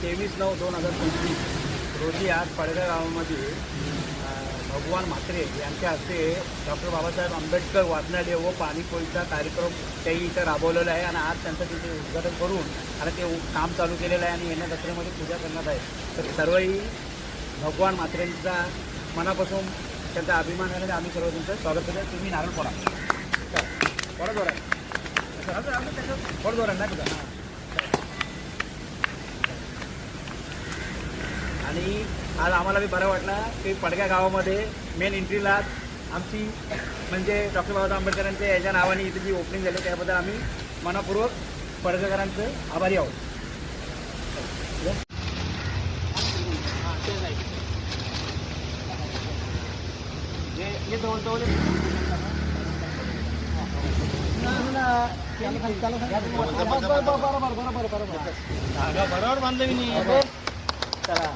23/9/2025 रोजी आज पडगा गावामध्ये भगवान म्हात्रे यांच्या हस्ते डॉक्टर बाबासाहेब आंबेडकर वाचनालय व पाणीपोईचा कार्यक्रम त्याही इथं राबवलेला आहे आणि आज त्यांचं तिथे उद्घाटन करून आणि ते काम चालू केलेलं आहे आणि येण्या दसऱ्यामध्ये पूजा करण्यात आहे. तर सर्वही भगवान म्हात्रेंचा मनापासून त्यांचा अभिमान आहे आणि आम्ही सर्व तुमचं स्वागत करतो. तुम्ही नारळ फोडा फोडा फोड जोरात नाही तुझा. आणि आज आम्हाला बी बरं वाटलं की पडग्या गावामध्ये मेन एंट्रीला आमची म्हणजे डॉक्टर बाबासाहेब आंबेडकरांच्या याच्या नावाने इथे जी ओपनिंग झाली त्याबद्दल आम्ही मनापूर्वक पडगेकरांचं आभारी आहोत. जे जवळ बरोबर बांधलं मी नाही. चला